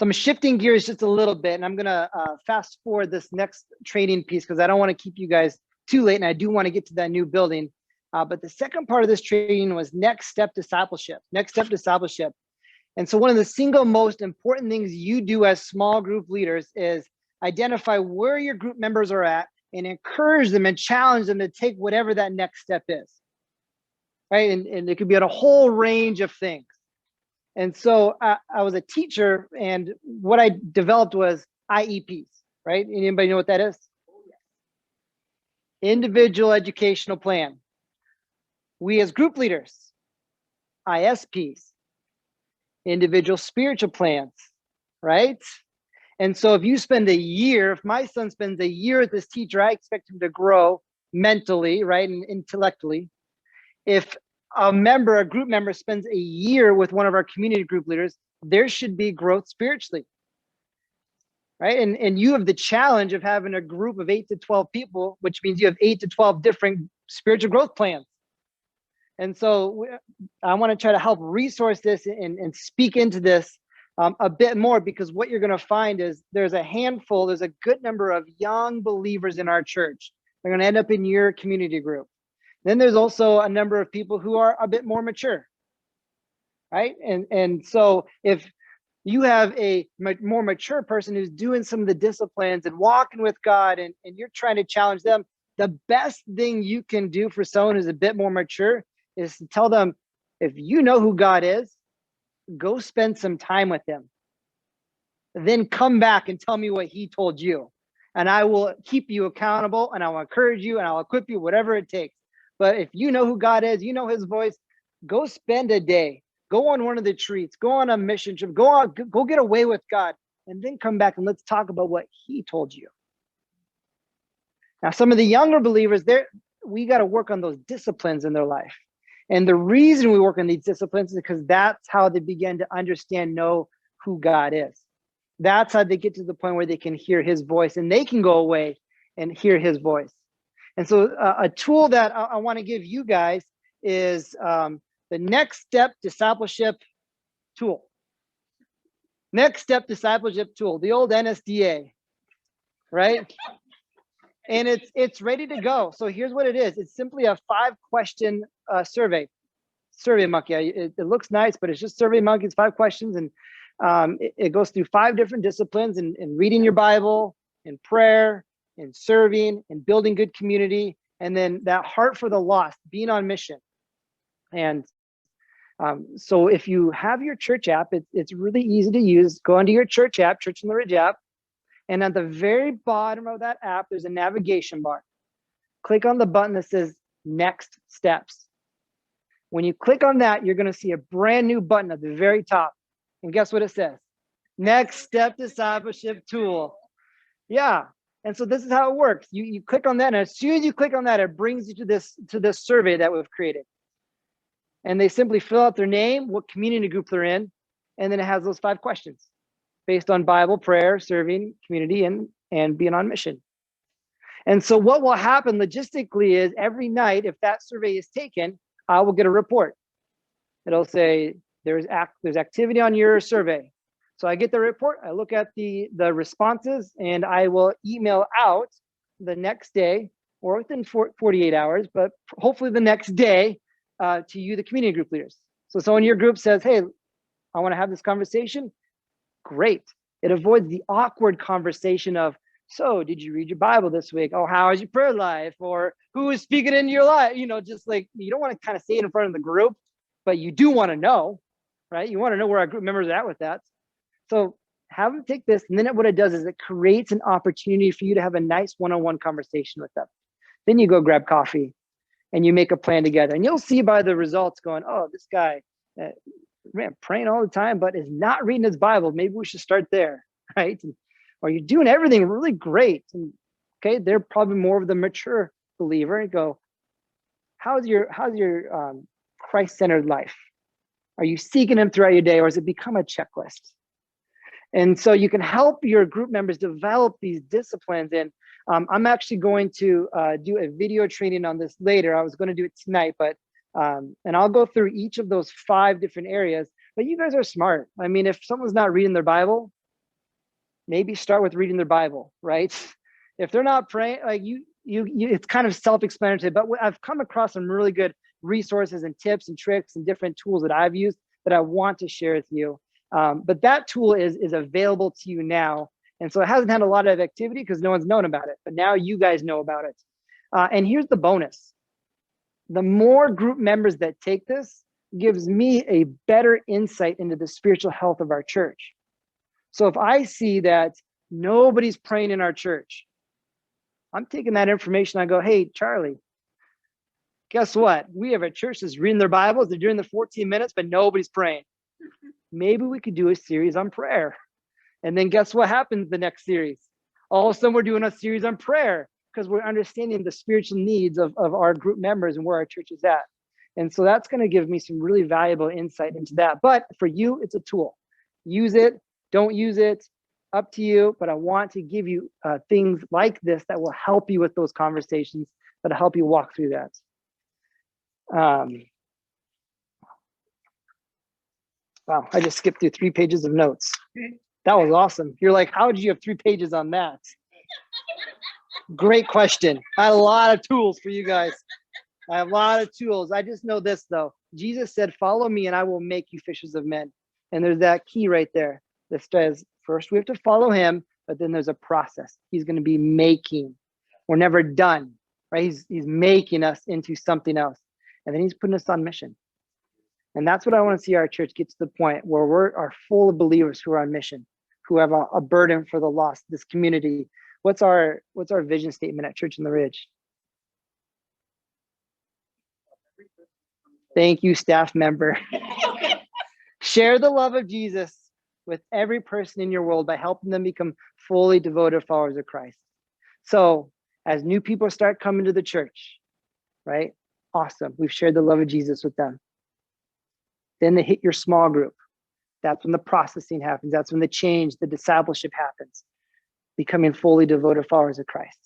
So I'm shifting gears just a little bit, and I'm gonna fast forward this next training piece because I don't want to keep you guys too late, and I do want to get to that new building. But the second part of this training was next step discipleship. Next step discipleship. And so one of the single most important things you do as small group leaders is identify where your group members are at and encourage them and challenge them to take whatever that next step is. Right? And it could be at a whole range of things. And so I was a teacher, and what I developed was IEPs, right? Anybody know what that is? Individual Educational Plan. We as group leaders, ISPs, individual spiritual plans, right? And so if you spend a year, if my son spends a year with this teacher, I expect him to grow mentally, right, and intellectually. If a group member spends a year with one of our community group leaders, there should be growth spiritually, right? And you have the challenge of having a group of 8 to 12 people, which means you have 8 to 12 different spiritual growth plans. And so I want to try to help resource this and speak into this a bit more, because what you're going to find is there's a good number of young believers in our church. They're going to end up in your community group. Then there's also a number of people who are a bit more mature, right? And so if you have a more mature person who's doing some of the disciplines and walking with God, and you're trying to challenge them, the best thing you can do for someone who's a bit more mature is to tell them, if you know who God is, go spend some time with him. Then come back and tell me what he told you. And I will keep you accountable, and I will encourage you, and I'll equip you, whatever it takes. But if you know who God is, you know his voice, go spend a day, go on one of the retreats, go on a mission trip, go get away with God, and then come back and let's talk about what he told you. Now, some of the younger believers, we got to work on those disciplines in their life. And the reason we work on these disciplines is because that's how they begin to know who God is. That's how they get to the point where they can hear his voice, and they can go away and hear his voice. And so a tool that I want to give you guys is the Next Step Discipleship tool. Next Step Discipleship tool, the old NSDA, right? And it's ready to go. So here's what it is. It's simply a 5-question survey. Survey Monkey. It looks nice, but it's just Survey Monkey. It's 5 questions, and it goes through 5 different disciplines in reading your Bible, in prayer, in serving, in building good community, and then that heart for the lost, being on mission. And so if you have your church app, it's really easy to use. Go into your church app, Church on the Ridge app, and at the very bottom of that app, there's a navigation bar. Click on the button that says Next Steps. When you click on that, you're going to see a brand new button at the very top. And guess what it says? Next Step Discipleship Tool. Yeah. And so this is how it works. You click on that, and as soon as you click on that, it brings you to this survey that we've created. And they simply fill out their name, what community group they're in, and then it has those 5 questions based on Bible, prayer, serving, community, and being on mission. And so what will happen logistically is every night, if that survey is taken, I will get a report. It'll say there's activity on your survey. So I get the report, I look at the responses, and I will email out the next day or within 48 hours, but hopefully the next day to you, the community group leaders. So someone in your group says, hey, I want to have this conversation. Great. It avoids the awkward conversation of, so did you read your Bible this week? Oh, how is your prayer life? Or who is speaking into your life? Just like, you don't want to kind of say it in front of the group, but you do want to know, right? You want to know where our group members are at with that. So have them take this, and then what it does is it creates an opportunity for you to have a nice one-on-one conversation with them. Then you go grab coffee and you make a plan together, and you'll see by the results going, oh, this guy, man, praying all the time, but is not reading his Bible. Maybe we should start there, right? Or you're doing everything really great. And okay, they're probably more of the mature believer. And go, how's your Christ-centered life? Are you seeking him throughout your day, or has it become a checklist? And so you can help your group members develop these disciplines. And I'm actually going to do a video training on this later. I was going to do it tonight, but and I'll go through each of those 5 different areas. But you guys are smart. I mean, if someone's not reading their Bible, maybe start with reading their Bible, right? If they're not praying, like you it's kind of self-explanatory, but I've come across some really good resources and tips and tricks and different tools that I've used that I want to share with you. But that tool is available to you now. And so it hasn't had a lot of activity because no one's known about it, but now you guys know about it. And here's the bonus. The more group members that take this gives me a better insight into the spiritual health of our church. So if I see that nobody's praying in our church, I'm taking that information. I go, hey, Charlie, guess what? We have a church that's reading their Bibles. They're doing the 14 minutes, but nobody's praying. Maybe we could do a series on prayer. And then guess what happens the next series? All of a sudden, we're doing a series on prayer because we're understanding the spiritual needs of our group members and where our church is at. And so that's going to give me some really valuable insight into that. But for you, it's a tool. Use it, don't use it, up to you. But I want to give you things like this that will help you with those conversations, that'll help you walk through that. Wow, I just skipped through 3 pages of notes. That was awesome. You're like, how did you have 3 pages on that? Great question. I had a lot of tools for you guys. I have a lot of tools. I just know this though. Jesus said, follow me and I will make you fishers of men. And there's that key right there that says, first we have to follow him, but then there's a process. He's going to be making. We're never done, right? He's making us into something else. And then he's putting us on mission. And that's what I want to see our church get to the point where we are full of believers who are on mission, who have a burden for the lost, this community. What's our vision statement at Church on the Ridge? Thank you, staff member. Share the love of Jesus with every person in your world by helping them become fully devoted followers of Christ. So as new people start coming to the church, right? Awesome. We've shared the love of Jesus with them. Then they hit your small group. That's when the processing happens. That's when the change, the discipleship happens. Becoming fully devoted followers of Christ.